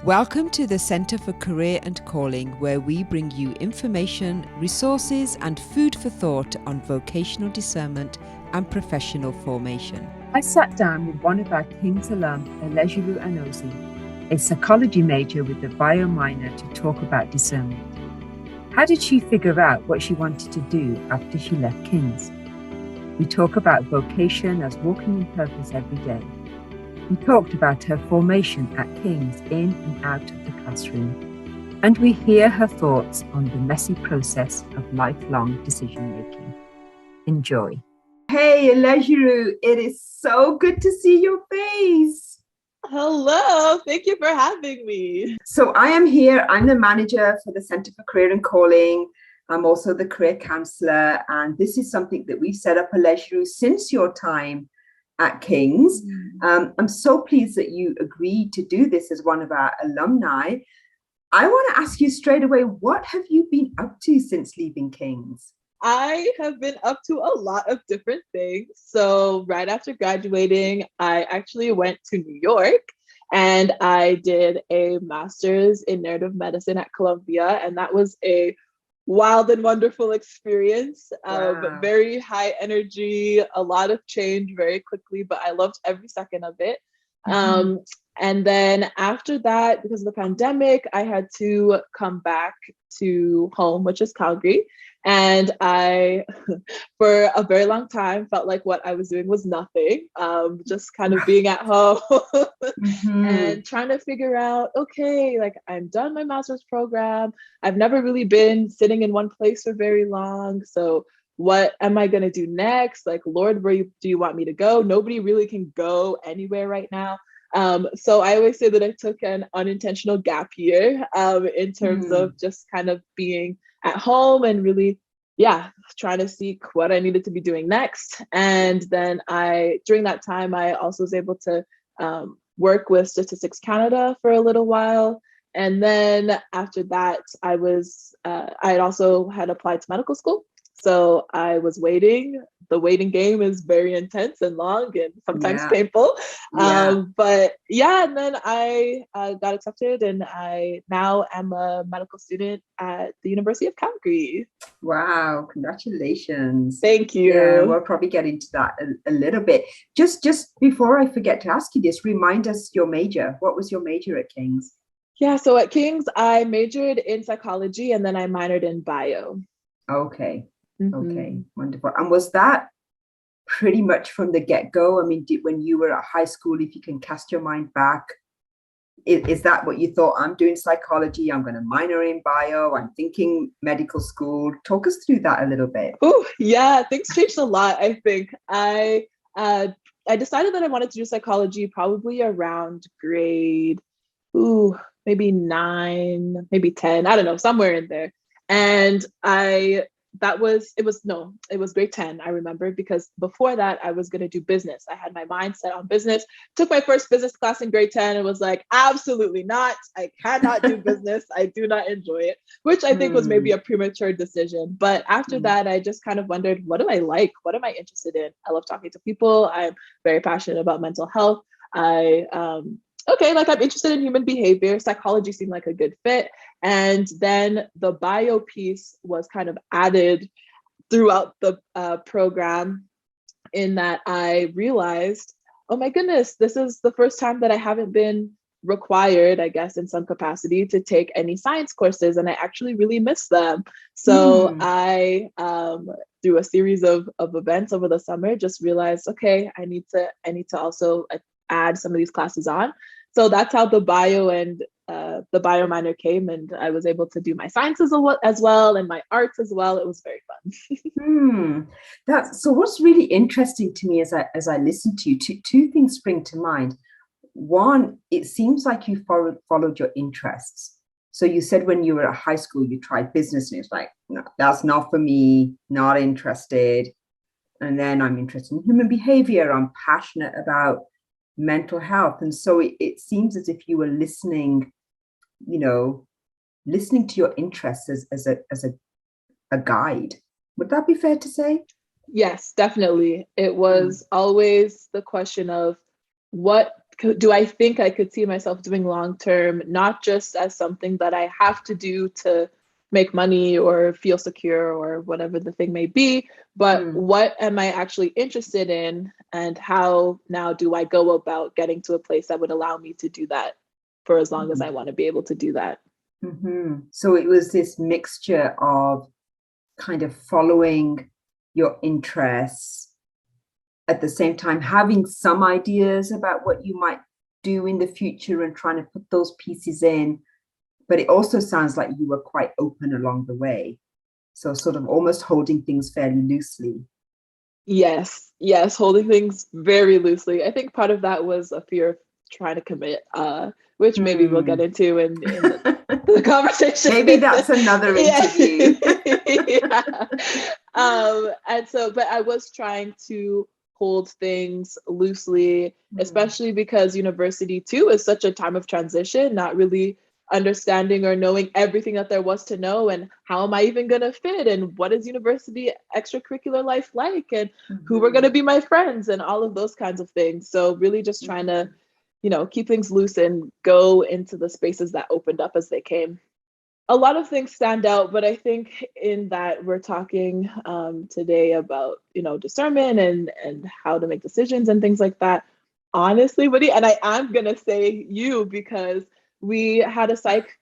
Welcome to the Centre for Career and Calling, where we bring you information, resources and food for thought on vocational discernment and professional formation. I sat down with one of our King's alum, Olejuru Anozie, a psychology major with a bio minor, to talk about discernment. How did she figure out what she wanted to do after she left King's? We talk about vocation as walking in purpose every day. We talked about her formation at King's in and out of the classroom. And we hear her thoughts on the messy process of lifelong decision making. Enjoy. Hey, Olejuru, it is so good to see your face. Hello, thank you for having me. So I am here. I'm the manager for the Centre for Career and Calling. I'm also the career counsellor, and this is something that we've set up, Olejuru, since your time at King's. I'm so pleased that you agreed to do this as one of our alumni. I want to ask you straight away, what have you been up to since leaving King's? I have been up to a lot of different things. So right after graduating, I actually went to New York and I did a master's in narrative medicine at Columbia. And that was a wild and wonderful experience. Wow. Very high energy, a lot of change very quickly, but I loved every second of it. And then after that, because of the pandemic, I had to come back to home, which is Calgary. And I, for a very long time, felt like what I was doing was nothing, just kind of being at home and trying to figure out, okay, like I'm done my master's program. I've never really been sitting in one place for very long. So what am I going to do next? Like, Lord, where do you want me to go? Nobody really can go anywhere right now. So I always say that I took an unintentional gap year in terms of just kind of being at home and really, trying to seek what I needed to be doing next. And then during that time, I also was able to work with Statistics Canada for a little while. And then after that, I had also had applied to medical school. So I was waiting. The waiting game is very intense and long and sometimes painful. And then I got accepted and I now am a medical student at the University of Calgary. Wow, congratulations. Thank you. Yeah, we'll probably get into that a little bit. Just before I forget to ask you this, remind us your major. What was your major at King's? Yeah, so at King's, I majored in psychology and then I minored in bio. Okay. Okay, wonderful. And was that pretty much from the get-go? I mean, when you were at high school, if you can cast your mind back, is that what you thought? I'm doing psychology, I'm going to minor in bio, I'm thinking medical school. Talk us through that a little bit. Oh, yeah, things changed a lot, I think. I decided that I wanted to do psychology probably around grade, maybe 9, maybe 10, I don't know, somewhere in there. And it was grade 10, I remember, because before that I was going to do business. I had my mind set on business, took my first business class in grade 10 and was like, absolutely not. I cannot do business. I do not enjoy it, which I think was maybe a premature decision. But after that, I just kind of wondered, what do I like? What am I interested in? I love talking to people. I'm very passionate about mental health. I'm interested in human behavior. Psychology seemed like a good fit. And then the bio piece was kind of added throughout the program, in that I realized, oh my goodness, this is the first time that I haven't been required, I guess, in some capacity to take any science courses. And I actually really miss them. So I, through a series of events over the summer, just realized, okay, I need to also add some of these classes on. So that's how the bio and the bio minor came, and I was able to do my sciences as well and my arts as well. It was very fun. So what's really interesting to me as I listen to you, two things spring to mind. One, it seems like you followed your interests. So you said when you were at high school, you tried business and it's like, no, that's not for me, not interested. And then I'm interested in human behavior. I'm passionate about mental health. And so it seems as if you were listening to your interests as a guide. Would that be fair to say? Yes, definitely. It was always the question of what do I think I could see myself doing long term, not just as something that I have to do to make money or feel secure or whatever the thing may be, but what am I actually interested in, and how now do I go about getting to a place that would allow me to do that for as long as I want to be able to do that. So it was this mixture of kind of following your interests, at the same time having some ideas about what you might do in the future and trying to put those pieces in. But it also sounds like you were quite open along the way. So sort of almost holding things fairly loosely. Yes, holding things very loosely. I think part of that was a fear of trying to commit, which maybe we'll get into in the conversation. Maybe that's another interview. And so, but I was trying to hold things loosely, especially because university too is such a time of transition, not really understanding or knowing everything that there was to know, and how am I even going to fit, and what is university extracurricular life like, and who are going to be my friends, and all of those kinds of things. So really just trying to, keep things loose and go into the spaces that opened up as they came. A lot of things stand out, but I think in that we're talking today about, discernment and how to make decisions and things like that. Honestly, Witty, and I'm going to say you, because we had a psych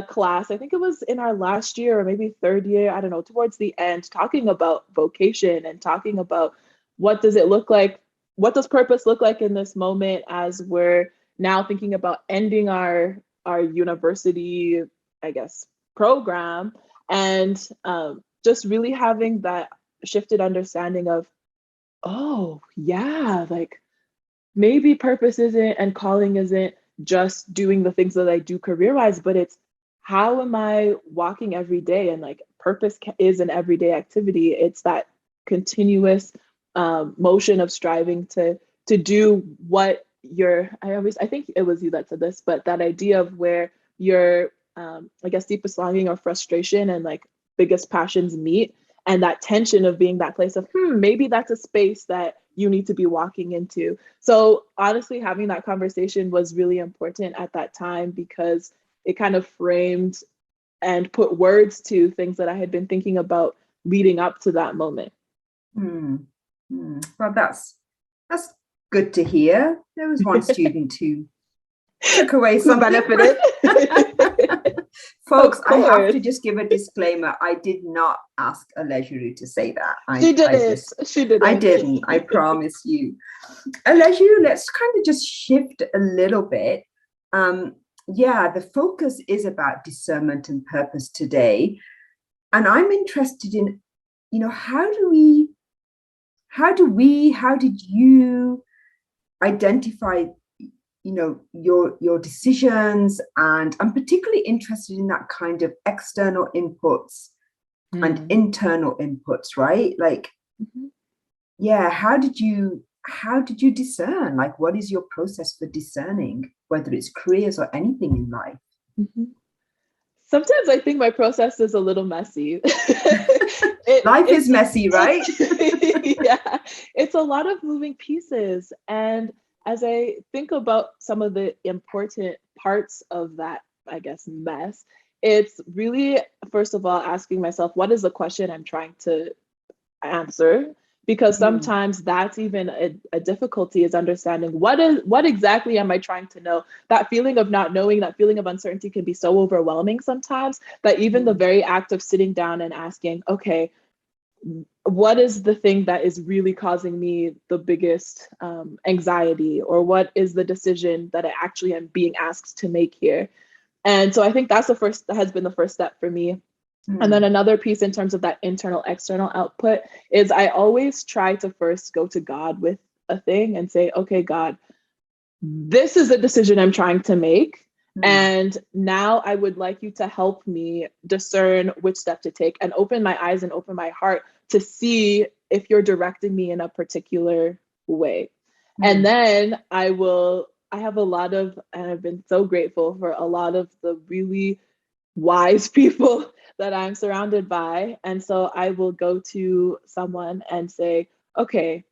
class, I think it was in our last year or maybe third year, I don't know, towards the end, talking about vocation and talking about what does it look like, what does purpose look like in this moment as we're now thinking about ending our university, I guess, program, and just really having that shifted understanding of, oh yeah, like maybe purpose isn't and calling isn't just doing the things that I do career-wise, but it's how am I walking every day, and like purpose is an everyday activity. It's that continuous motion of striving to do what I think it was you that said this, but that idea of where your I guess deepest longing or frustration and like biggest passions meet, and that tension of being that place of maybe that's a space that you need to be walking into. So honestly, having that conversation was really important at that time, because it kind of framed and put words to things that I had been thinking about leading up to that moment. Well, that's good to hear. There was one student who took away some benefited. Folks, I have to just give a disclaimer. I did not ask Olejuru to say that. She didn't. I didn't. I promise you. Olejuru, let's kind of just shift a little bit. The focus is about discernment and purpose today. And I'm interested in, how did you identify your decisions? And I'm particularly interested in that kind of external inputs and internal inputs, right? Like, how did you discern? Like, what is your process for discerning, whether it's careers or anything in life? Sometimes I think my process is a little messy. Life is messy, right? Yeah, it's a lot of moving pieces. And as I think about some of the important parts of that, I guess, mess, it's really, first of all, asking myself, what is the question I'm trying to answer? Because sometimes that's even a difficulty, is understanding what exactly am I trying to know? That feeling of not knowing, that feeling of uncertainty can be so overwhelming sometimes that even the very act of sitting down and asking, okay, what is the thing that is really causing me the biggest anxiety, or what is the decision that I actually am being asked to make here? And so I think that has been the first step for me. And then another piece in terms of that internal external output is I always try to first go to God with a thing and say, okay, God, this is the decision I'm trying to make. And now I would like you to help me discern which step to take, and open my eyes and open my heart to see if you're directing me in a particular way. And then I have a lot of, and I've been so grateful for a lot of the really wise people that I'm surrounded by. And so I will go to someone and say, okay,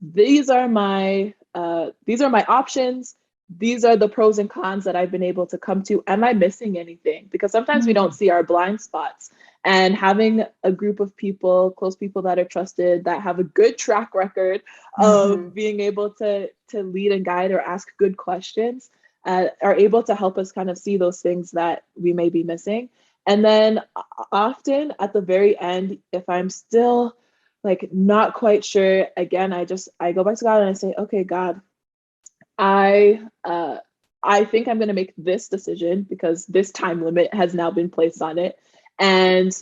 these are my options. these are the pros and cons that I've been able to come to. Am I missing anything? Because sometimes we don't see our blind spots. And having a group of people, close people that are trusted, that have a good track record of being able to lead and guide or ask good questions, are able to help us kind of see those things that we may be missing. And then often at the very end, if I'm still like not quite sure, again, I go back to God and I say, okay, God, I think I'm going to make this decision because this time limit has now been placed on it. And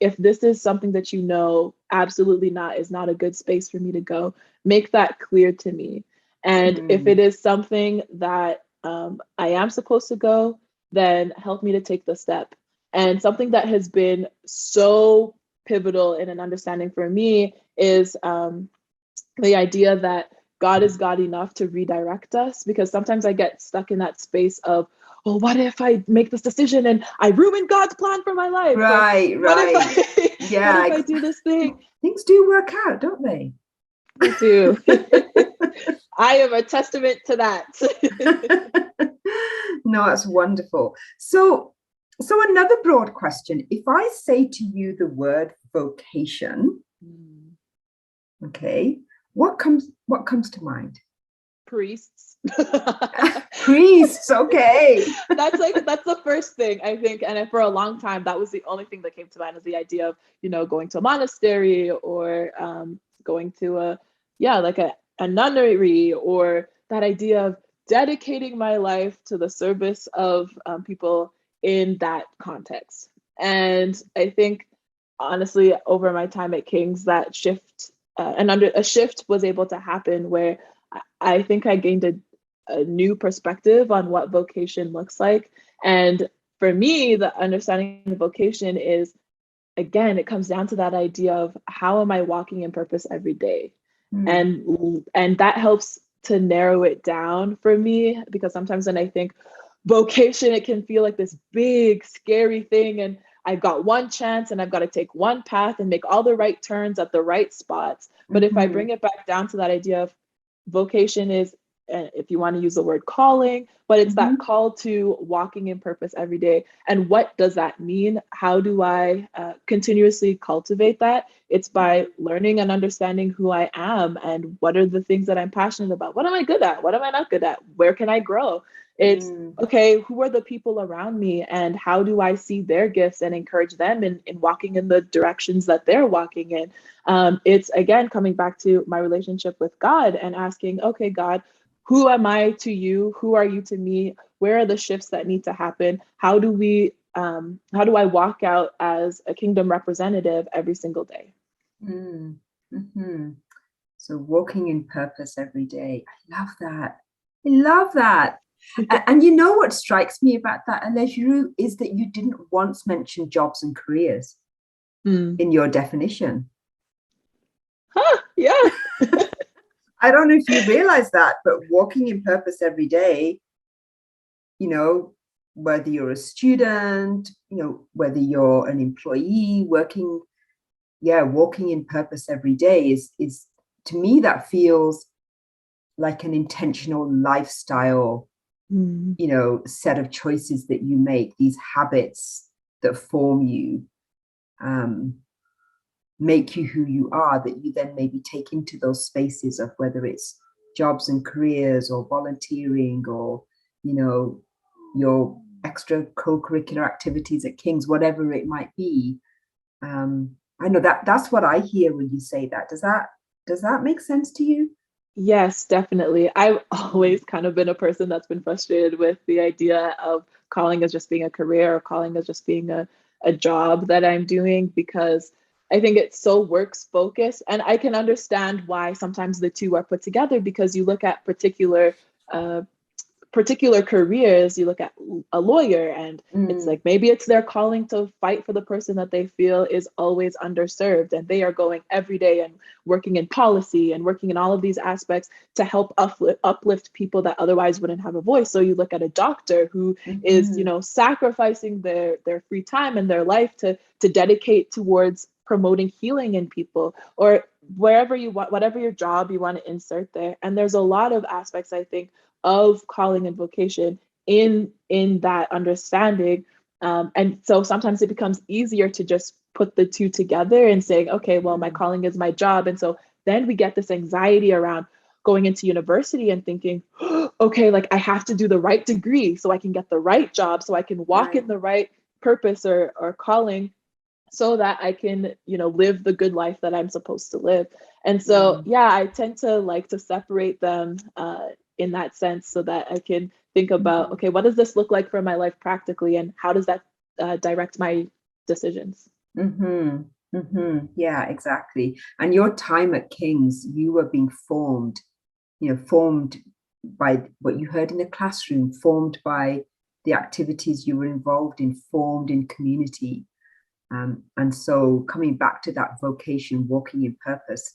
if this is something that you know, absolutely not, is not a good space for me to go, make that clear to me. And if it is something that I am supposed to go, then help me to take the step. And something that has been so pivotal in an understanding for me is the idea that God is God enough to redirect us, because sometimes I get stuck in that space of, well, what if I make this decision and I ruin God's plan for my life? Right. What if I do this thing? Things do work out, don't they? They do. I am a testament to that. No, that's wonderful. So another broad question. If I say to you the word vocation, okay, what comes to mind? Priests. Priests, okay. That's the first thing, I think. And for a long time, that was the only thing that came to mind, is the idea of, going to a monastery or going to a nunnery, or that idea of dedicating my life to the service of people in that context. And I think, honestly, over my time at King's, that shift a shift was able to happen where I think I gained a new perspective on what vocation looks like. And for me, the understanding of vocation is, again, it comes down to that idea of, how am I walking in purpose every day? And that helps to narrow it down for me, because sometimes when I think vocation, it can feel like this big, scary thing. And I've got one chance and I've got to take one path and make all the right turns at the right spots. But if I bring it back down to that idea of vocation is, if you want to use the word calling, but it's that call to walking in purpose every day. And what does that mean? How do I continuously cultivate that? It's by learning and understanding who I am and what are the things that I'm passionate about. What am I good at? What am I not good at? Where can I grow? It's okay, who are the people around me and how do I see their gifts and encourage them in walking in the directions that they're walking in? It's, again, coming back to my relationship with God and asking, okay, God, who am I to you? Who are you to me? Where are the shifts that need to happen? How do I walk out as a kingdom representative every single day? So walking in purpose every day. I love that. And you know what strikes me about that, Olejuru, is that you didn't once mention jobs and careers in your definition. Yeah. I don't know if you realize that, but walking in purpose every day, whether you're a student, whether you're an employee walking in purpose every day is to me, that feels like an intentional lifestyle, set of choices that you make, these habits that form you, make you who you are, that you then maybe take into those spaces of whether it's jobs and careers or volunteering or, your extra co-curricular activities at King's, whatever it might be. I know that's what I hear when you say that. Does that make sense to you? Yes, definitely. I've always kind of been a person that's been frustrated with the idea of calling as just being a career or calling as just being a job that I'm doing, because I think it's so works focused. And I can understand why sometimes the two are put together, because you look at particular careers, you look at a lawyer and it's like, maybe it's their calling to fight for the person that they feel is always underserved, and they are going every day and working in policy and working in all of these aspects to help uplift people that otherwise wouldn't have a voice. So you look at a doctor who is, sacrificing their free time and their life to dedicate towards promoting healing in people, or wherever you want, whatever your job you want to insert there. And there's a lot of aspects, I think, of calling and vocation in that understanding. And so sometimes it becomes easier to just put the two together and saying, okay, well, my calling is my job. And so then we get this anxiety around going into university and thinking, okay, like I have to do the right degree so I can get the right job, so I can walk in the right purpose or calling, so that I can, live the good life that I'm supposed to live. And so, I tend to like to separate them in that sense, so that I can think about, okay, what does this look like for my life practically, and how does that direct my decisions? Yeah, exactly. And your time at King's, you were being formed by what you heard in the classroom, formed by the activities you were involved in, formed in community. And so coming back to that vocation, walking in purpose,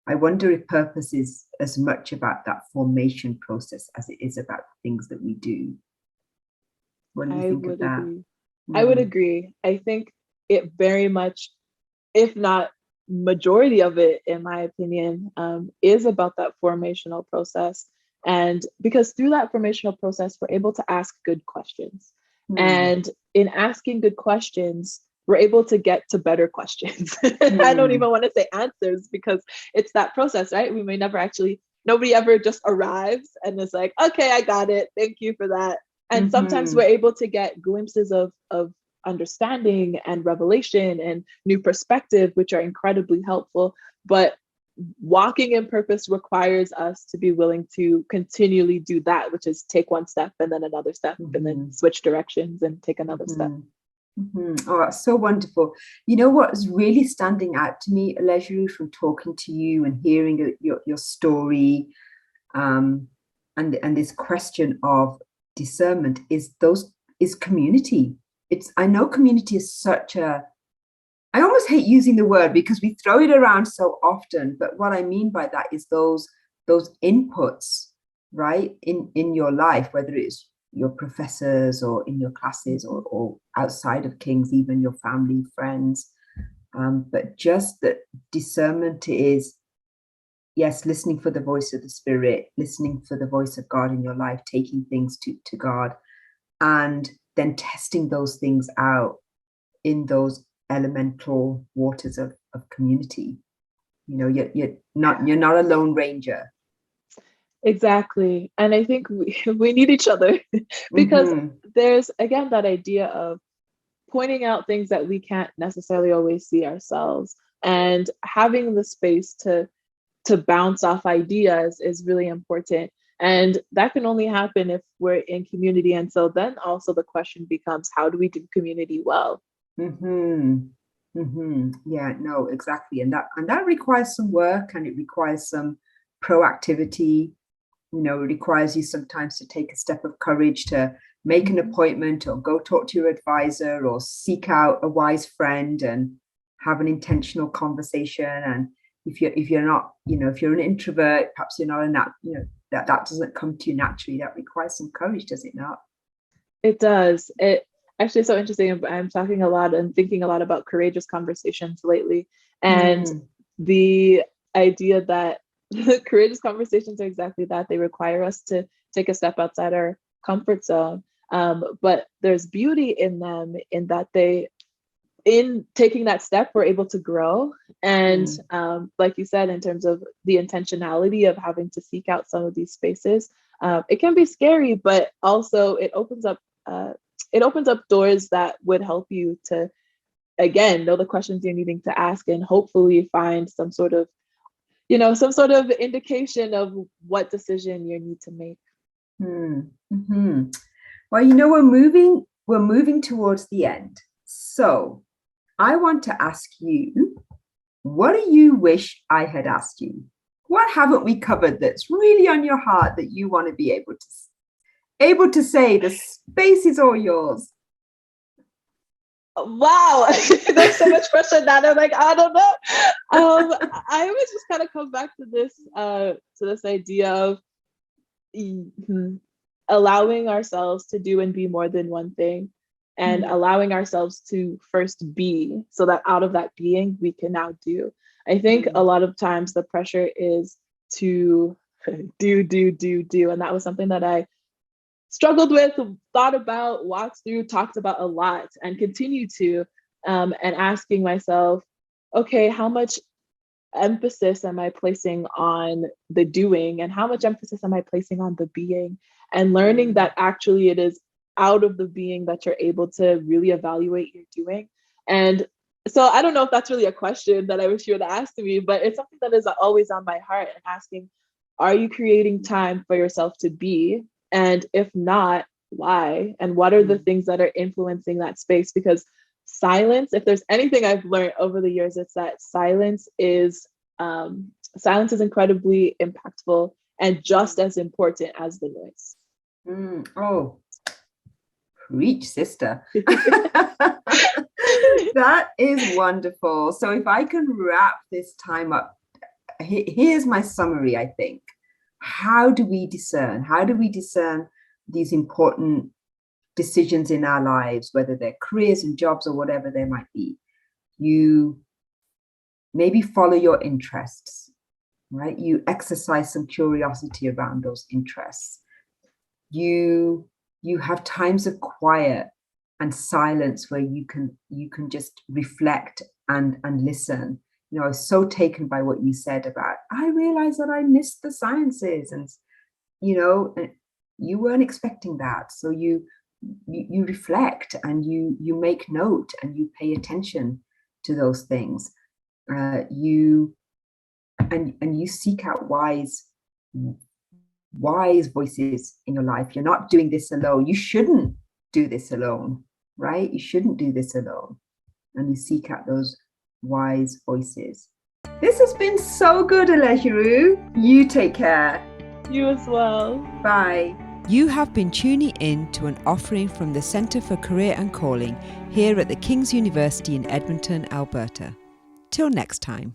I wonder if purpose is as much about that formation process as it is about the things that we do. What do you think of that? Agree. I would agree. I think it very much, if not majority of it, in my opinion, is about that formational process. And because through that formational process, we're able to ask good questions. And in asking good questions, we're able to get to better questions. I don't even want to say answers, because it's that process, right? We may never actually, nobody ever just arrives and is like, okay, I got it. Thank you for that. And sometimes we're able to get glimpses of understanding and revelation and new perspective, which are incredibly helpful. But walking in purpose requires us to be willing to continually do that, which is take one step and then another step and then switch directions and take another step. Oh, that's so wonderful. You know what is really standing out to me, Olejuru, from talking to you and hearing your story, and this question of discernment is community. I know community is such a, I almost hate using the word because we throw it around so often, but what I mean by that is those inputs, right, in your life, whether it's your professors or in your classes or outside of King's, even your family, friends, but just that discernment is, yes, listening for the voice of the Spirit, listening for the voice of God in your life, taking things to God, and then testing those things out in those elemental waters of community. You're not a lone ranger. Exactly. And I think we need each other because there's, again, that idea of pointing out things that we can't necessarily always see ourselves, and having the space to bounce off ideas is really important. And that can only happen if we're in community. And so then also the question becomes, how do we do community well? Yeah, no, exactly. And that requires some work, and it requires some proactivity. It requires you sometimes to take a step of courage to make an appointment or go talk to your advisor or seek out a wise friend and have an intentional conversation. And if you're not, if you're an introvert, perhaps you're not that doesn't come to you naturally. That requires some courage, does it not? It does. It actually is so interesting. I'm talking a lot and thinking a lot about courageous conversations lately, and the idea that courageous conversations are exactly that. They require us to take a step outside our comfort zone. But there's beauty in them, in that in taking that step, we're able to grow. And like you said, in terms of the intentionality of having to seek out some of these spaces, it can be scary, but also it opens up doors that would help you to, again, know the questions you're needing to ask, and hopefully find some sort of indication of what decision you need to make. Well, we're moving towards the end. So I want to ask you, what do you wish I had asked you? What haven't we covered that's really on your heart that you want to be able to say? The space is all yours. Wow, there's so much pressure now. I'm like, I don't know. I always just kind of come back to this idea of allowing ourselves to do and be more than one thing, and allowing ourselves to first be, so that out of that being we can now do. I think a lot of times the pressure is to do. And that was something that I struggled with, thought about, walked through, talked about a lot, and continue to, and asking myself, okay, how much emphasis am I placing on the doing, and how much emphasis am I placing on the being, and learning that actually it is out of the being that you're able to really evaluate your doing. And so I don't know if that's really a question that I wish you would ask me, but it's something that is always on my heart, and asking, are you creating time for yourself to be? And if not, why? And what are the things that are influencing that space? Because silence, if there's anything I've learned over the years, it's that silence is incredibly impactful and just as important as the noise. Oh, preach, sister. That is wonderful. So if I can wrap this time up, here's my summary, I think. How do we discern? How do we discern these important decisions in our lives, whether they're careers and jobs or whatever they might be? You maybe follow your interests, right? You exercise some curiosity around those interests. You have times of quiet and silence where you can just reflect and listen. I was so taken by what you said about, I realized that I missed the sciences, and you weren't expecting that. So you reflect, and you make note, and you pay attention to those things. You seek out wise voices in your life. You're not doing this alone. You shouldn't do this alone, right? You shouldn't do this alone. And you seek out those wise voices. This has been so good, Olejuru. You take care. You as well. Bye. You have been tuning in to an offering from the Centre for Career and Calling here at the King's University in Edmonton, Alberta. Till next time.